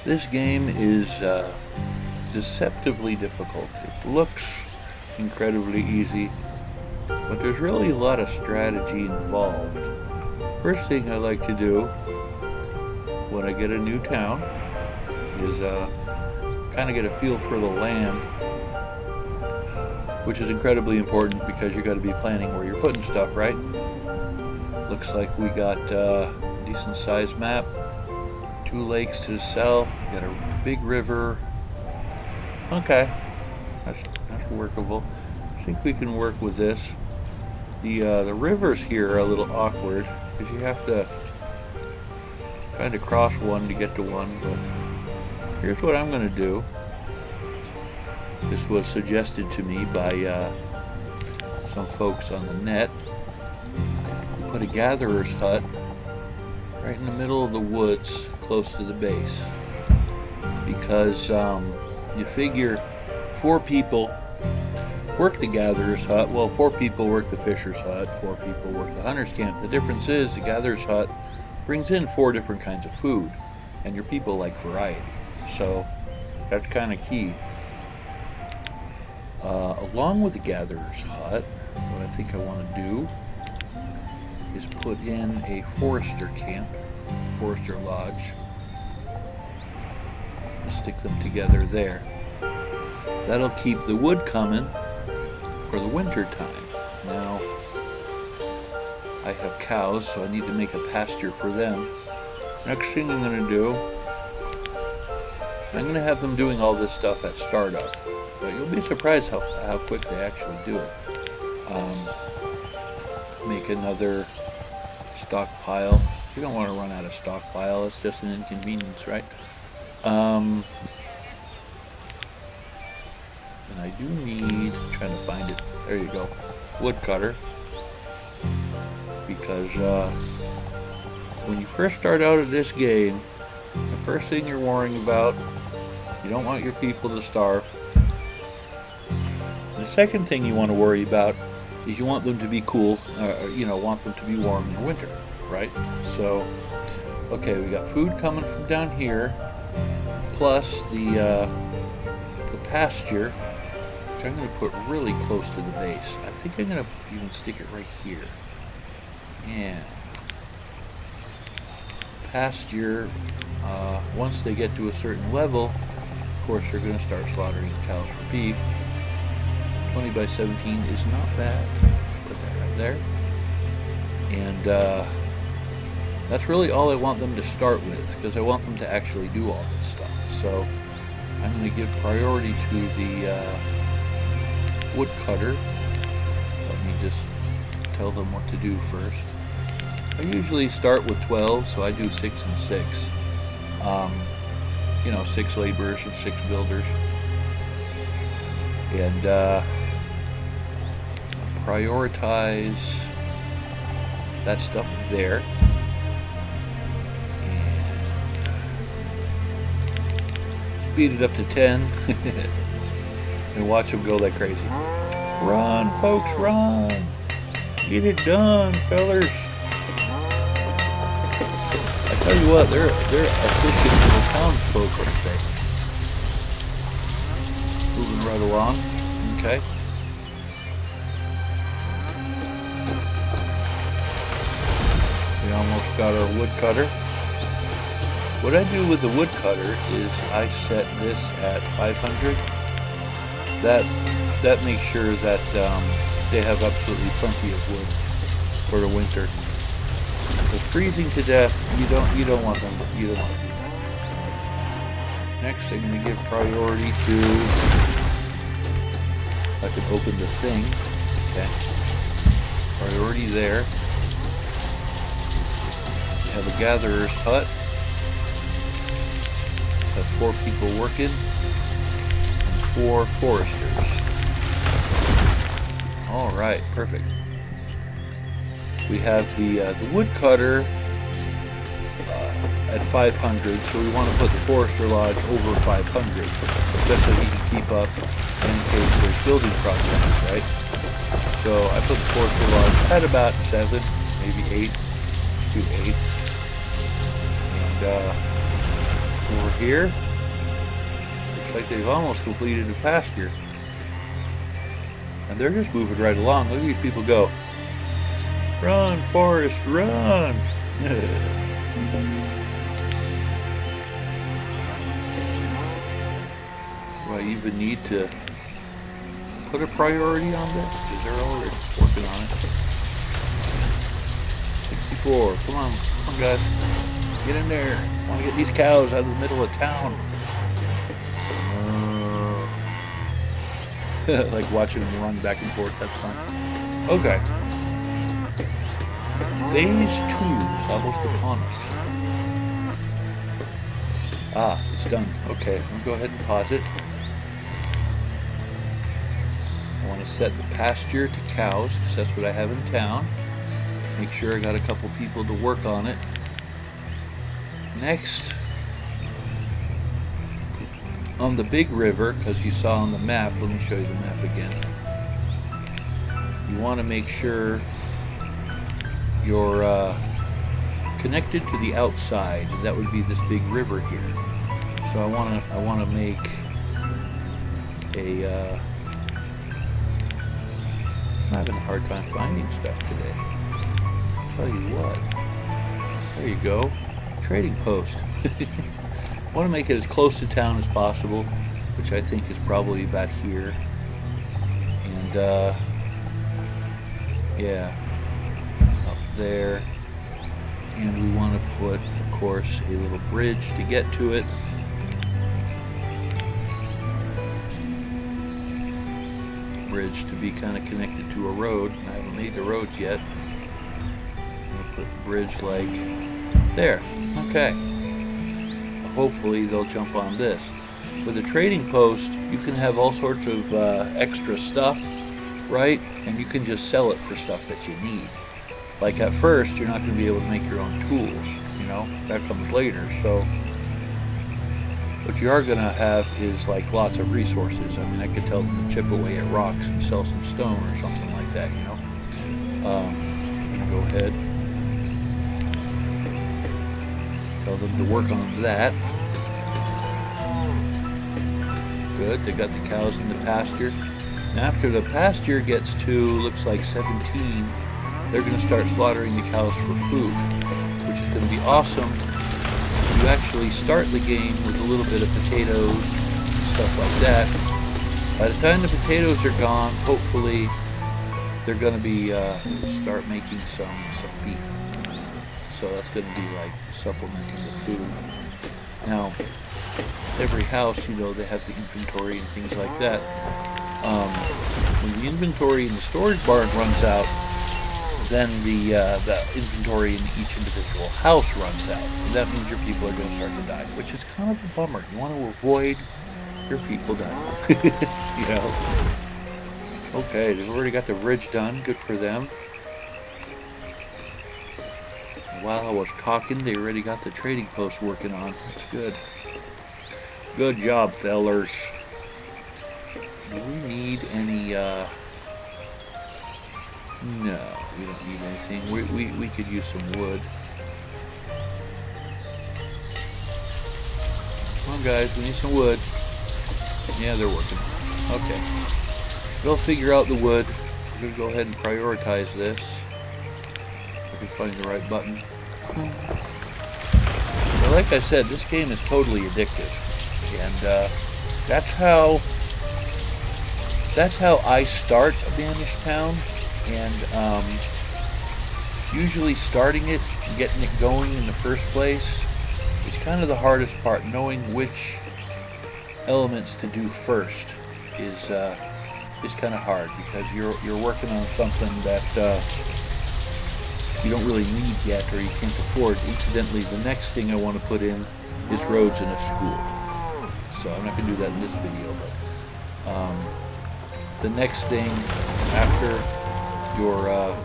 This game is deceptively difficult. It looks incredibly easy, but there's really a lot of strategy involved. First thing I like to do when I get a new town is kind of get a feel for the land, which is incredibly important because you got to be planning where you're putting stuff, right? Looks like we got a decent sized map. Two lakes to the south, got a big river. Okay, that's workable. I think we can work with this. The rivers here are a little awkward because you have to kind of cross one to get to one. But here's what I'm going to do. This was suggested to me by some folks on the net. You put a gatherer's hut right in the middle of the woods, close to the base, because you figure 4 people work the gatherer's hut. Well, 4 people work the fisher's hut, 4 people work the hunter's camp. The difference is the gatherer's hut brings in 4 different kinds of food, and your people like variety. So that's kind of key. Along with the gatherer's hut, what I think I want to do is put in a forester camp, forester lodge. Stick them together there. That'll keep the wood coming for the winter time. Now, I have cows, so I need to make a pasture for them. Next thing I'm going to do, I'm going to have them doing all this stuff at startup. But you'll be surprised how quick they actually do it. Make another stockpile. You don't want to run out of stockpile. It's just an inconvenience, right? And I do need, trying to find it, there you go, woodcutter, because when you first start out at this game, the first thing you're worrying about, you don't want your people to starve. The second thing you want to worry about is you want them to be cool, want them to be warm in the winter, right? So, okay, we got food coming from down here, plus the pasture, which I'm going to put really close to the base. I think I'm going to even stick it right here. Yeah. Pasture, once they get to a certain level, of course they're going to start slaughtering cows for beef. 20 by 17 is not bad. Put that right there. And that's really all I want them to start with, because I want them to actually do all this stuff. So I'm going to give priority to the woodcutter. Let me just tell them what to do first. I usually start with 12, so I do 6 and 6. 6 laborers and 6 builders. And prioritize that stuff there. And speed it up to 10. And watch them go like crazy. Run, folks, run! Get it done, fellers! I tell you what, they're efficient little townsfolk, aren't they? Moving right along. Okay. We almost got our woodcutter. What I do with the woodcutter is I set this at 500. That makes sure that they have absolutely plenty of wood for the winter. But freezing to death, you don't want them. You don't want to do that. Next, I'm going to give priority to. I can open the thing. Okay. Priority there. We have a gatherer's hut. Have 4 people working. 4 foresters. All right, perfect. We have the woodcutter at 500, so we want to put the forester lodge over 500, just so he can keep up in case there's building projects, right? So I put the forester lodge at about 7, maybe 8, do 8, and Over here, looks like they've almost completed a pasture. And they're just moving right along. Look at these people go. Run, Forrest, run! Do I even need to put a priority on this? Because they're already working on it. 64, come on guys. Get in there. I want to get these cows out of the middle of town. Like watching them run back and forth, that's fun. Okay. Phase 2 is almost upon us. Ah, it's done. Okay, I'm going to go ahead and pause it. I want to set the pasture to cows, because that's what I have in town. Make sure I got a couple people to work on it. Next, on the big river, because you saw on the map, let me show you the map again. You want to make sure you're connected to the outside. That would be this big river here. So I want to make a. I'm having a hard time finding stuff today. I'll tell you what. There you go. Trading post. I want to make it as close to town as possible, which I think is probably about here. And yeah, up there. And we want to put, of course, a little bridge to get to it. Bridge to be kind of connected to a road. I haven't made the roads yet. I'm going to put a bridge like there. Okay. Hopefully they'll jump on this. With a trading post, you can have all sorts of extra stuff, right? And you can just sell it for stuff that you need. Like at first, you're not going to be able to make your own tools, you know? That comes later. So what you are going to have is like lots of resources. I mean, I could tell them to chip away at rocks and sell some stone or something like that, you know? I'm going to go ahead. Tell them to work on that. Good, they got the cows in the pasture. And after the pasture gets to, looks like 17, they're going to start slaughtering the cows for food, which is going to be awesome. You actually start the game with a little bit of potatoes, stuff like that. By the time the potatoes are gone, hopefully they're going to be start making some beef. So that's going to be like supplementing the food. Now, every house, you know, they have the inventory and things like that. When the inventory in the storage barn runs out, then the inventory in each individual house runs out. And that means your people are going to start to die, which is kind of a bummer. You want to avoid your people dying. You know? Okay, they've already got the bridge done. Good for them. While I was talking, they already got the trading post working on. That's good. Good job, fellers. Do we need any, no, we don't need anything. We could use some wood. Come on, guys, we need some wood. Yeah, they're working. Okay. They'll figure out the wood. We're going to go ahead and prioritize this. I can find the right button. Well, like I said, this game is totally addictive, and that's how I start a Banished town. And usually starting it, getting it going in the first place, is kind of the hardest part. Knowing which elements to do first is kind of hard, because you're working on something that you don't really need yet, or you can't afford. Incidentally, the next thing I want to put in is roads in a school. So I'm not going to do that in this video, but the next thing after your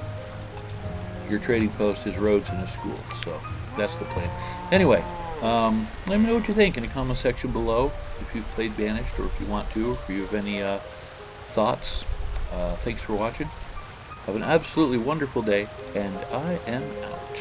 trading post is roads in a school. So that's the plan. Anyway, let me know what you think in the comment section below, if you've played Banished, or if you want to, or if you have any thoughts. Thanks for watching. Have an absolutely wonderful day, and I am out.